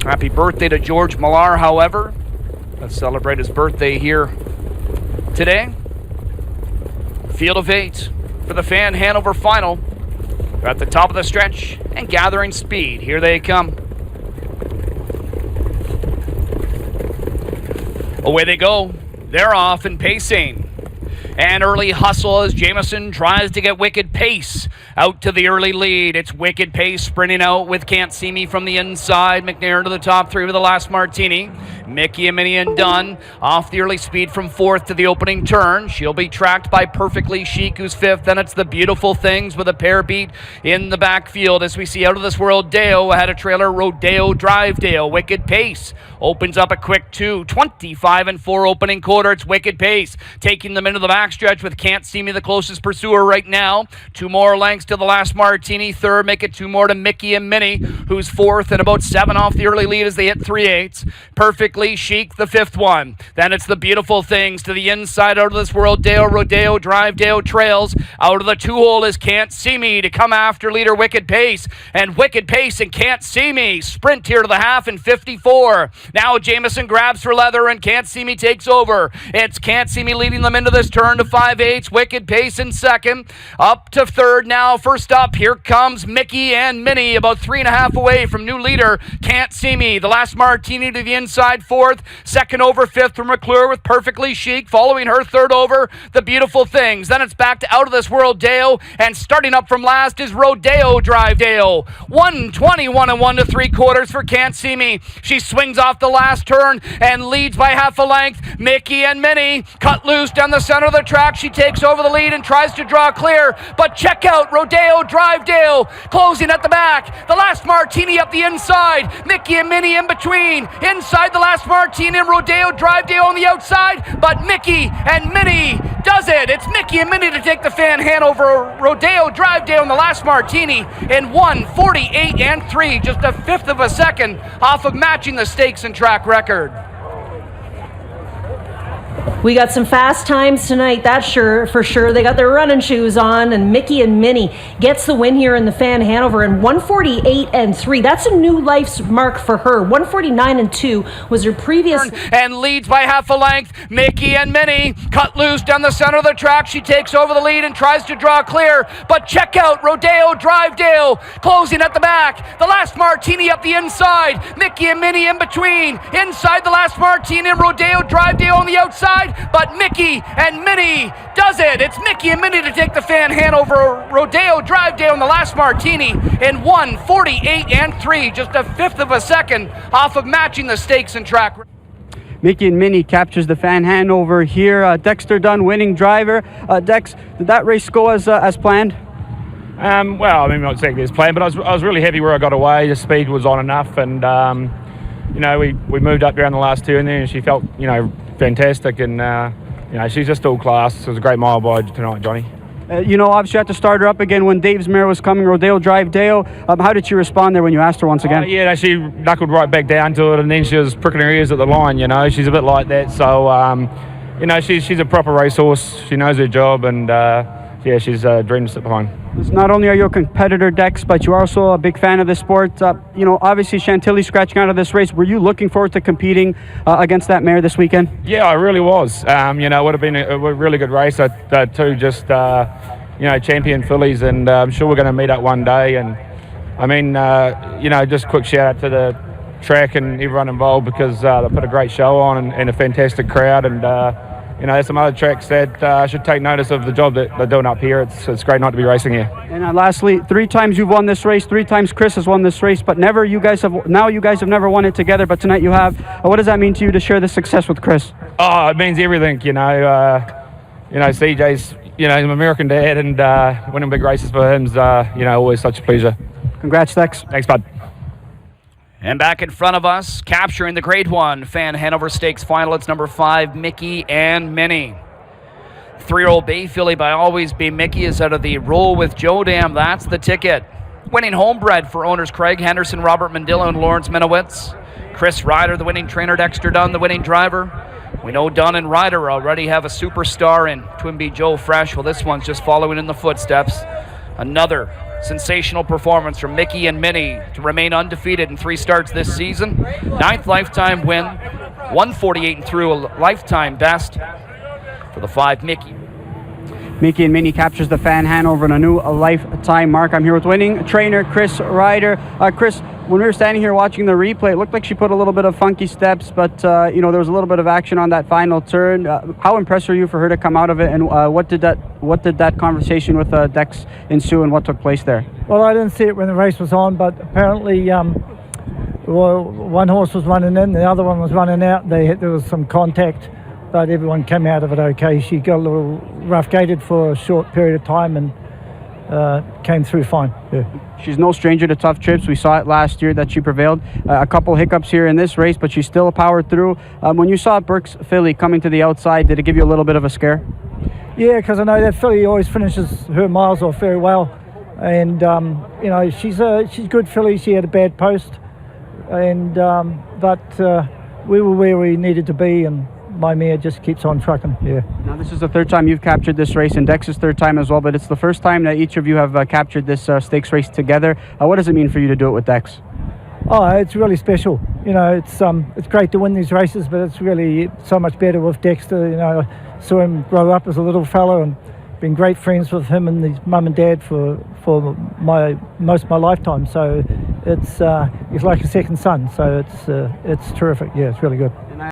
Happy birthday to George Millar, however. Let's celebrate his birthday here today. Field of 8 for the Fan Hanover final. They're at the top of the stretch and gathering speed. Here they come. Away they go. They're off and pacing. And early hustle as Jamieson tries to get Wickedpace out to the early lead. It's Wickedpace sprinting out with Can't See Me from the inside. McNair to the top 3 with the last Martini. Miki and Minnie and Dunn off the early speed from 4th to the opening turn. She'll be tracked by Perfectly Chic, who's 5th. Then it's the Beautiful Things with a pair beat in the backfield as we see Outtathisworld Deo ahead of trailer Rodeo Drive Dale. Wickedpace opens up a quick 2. 25 and 4 opening quarter. It's Wickedpace taking them into the backstretch with Can't See Me the closest pursuer right now. 2 more lengths to the last Martini. 3rd, make it 2 more to Miki and Minnie, who's 4th, and about 7 off the early lead as they hit 3/8. Perfectly Chic, the 5th one. Then it's the Beautiful Things to the inside. Outtathisworld Dale, Rodeo Drive Dale trails. Out of the 2-hole is Can't See Me to come after leader Wickedpace. And Wickedpace and Can't See Me sprint here to the half in 54. Now Jamieson grabs for leather and Can't See Me takes over. It's Can't See Me leading them into this turn to 5/8. Wickedpace in 2nd. Up to 3rd now. First up, here comes Miki and Minnie, about 3.5 away from new leader Can't See Me. The last Martini to the inside, 4th. 2nd over, 5th from McClure with Perfectly Chic. Following her 3rd over, the Beautiful Things. Then it's back to Outtathisworld Dale, and starting up from last is Rodeo Drive Dale. 121 and 1 3/4 for Can't See Me. She swings off the last turn and leads by half a length. Miki and Minnie cut loose down the center of the track. She takes over the lead and tries to draw clear, but check out Rodeo Drive Dale closing at the back. The last Martini up the inside. Miki and Minnie in between. Inside the last Martini and Rodeo Drive Dale on the outside, but Miki and Minnie does it. It's Miki and Minnie to take the Fan Hanover Rodeo Drive Dale on the last Martini in 1:48 and 3, just a 1/5 of a second off of matching the stakes and track record. We got some fast times tonight, that's for sure. They got their running shoes on, and Miki and Minnie gets the win here in the Fan Hanover in 1:48 and 3. That's a new life's mark for her. 1:49 and 2 was her previous. And leads by half a length. Miki and Minnie cut loose down the center of the track. She takes over the lead and tries to draw clear, but check out Rodeo Drive Dale closing at the back. The last Martini up the inside. Miki and Minnie in between. Inside the last Martini and Rodeo Drive Dale on the outside. But Miki and Minnie does it. It's Miki and Minnie to take the Fan Hanover Rodeo Drive Dale on the last Martini in 1:48 and 3, just a 1/5 of a second off of matching the stakes and track. Miki and Minnie captures the Fan Hanover here. Dexter Dunn winning driver. Dex, did that race go as planned? Well, I mean, not exactly as planned, but I was really happy where I got away. The speed was on enough, and we moved up around the last turn there, and she felt fantastic, and she's just all class. It was a great mile by tonight, Johnny. Obviously you had to start her up again when Dave's mare was coming, Rodeo Drive Dale. How did she respond there when you asked her once again? She knuckled right back down to it, and then she was pricking her ears at the line. She's a bit like that, so she's a proper racehorse. She knows her job, and she's a dream to sit behind. Not only are you a competitor, Dex, but you're also a big fan of the sport. Obviously Chantilly scratching out of this race. Were you looking forward to competing against that mare this weekend? Yeah, I really was. It would have been a really good race. Two just champion fillies, and I'm sure we're going to meet up one day. And I mean, just a quick shout out to the track and everyone involved, because they put a great show on and a fantastic crowd. And there's some other tracks that should take notice of the job that they're doing up here. It's great not to be racing here. And lastly, 3 times you've won this race, 3 times Chris has won this race, but you guys have never won it together, but tonight you have. What does that mean to you to share this success with Chris? Oh, it means everything, CJ's, he's an American dad, and winning big races for him's, always such a pleasure. Congrats, Dex. Thanks, bud. And back in front of us, capturing the Grade 1 Fan Hanover Stakes final, it's number 5, Miki and Minnie. 3-year-old bay filly by Always Be Miki is out of the Roll with Joe Dam. That's the ticket. Winning homebred for owners Craig Henderson, Robert Mandillo, and Lawrence Minowitz. Chris Ryder, the winning trainer. Dexter Dunn, the winning driver. We know Dunn and Ryder already have a superstar in Twin B Joe Fresh. Well, this one's just following in the footsteps. Another Sensational performance from Miki and Minnie to remain undefeated in 3 starts this season. 9th lifetime win, 148 and through, a lifetime best for the 5 Miki. Miki and Minnie captures the fan Hanover on a new lifetime mark. I'm here with winning trainer Chris Ryder. Chris, when we were standing here watching the replay, it looked like she put a little bit of funky steps, but there was a little bit of action on that final turn. How impressed are you for her to come out of it, and what did that conversation with Dex ensue, and what took place there? Well, I didn't see it when the race was on, but apparently one horse was running in, the other one was running out. There was some contact, but everyone came out of it okay. She got a little rough-gated for a short period of time and came through fine. Yeah. She's no stranger to tough trips. We saw it last year that she prevailed. A couple hiccups here in this race, but she still powered through. When you saw Burke's filly coming to the outside, did it give you a little bit of a scare? Yeah, because I know that filly always finishes her miles off very well, and she's a good filly. She had a bad post, and but we were where we needed to be, and my mare just keeps on trucking. Yeah. Now this is the 3rd time you've captured this race, and Dex's 3rd time as well, but it's the first time that each of you have captured this stakes race together. What does it mean for you to do it with Dex? Oh, it's really special. It's great to win these races, but it's really so much better with Dexter. I saw him grow up as a little fellow and been great friends with him and his mum and dad for most of my lifetime. So it's like a second son. So it's terrific. Yeah, it's really good.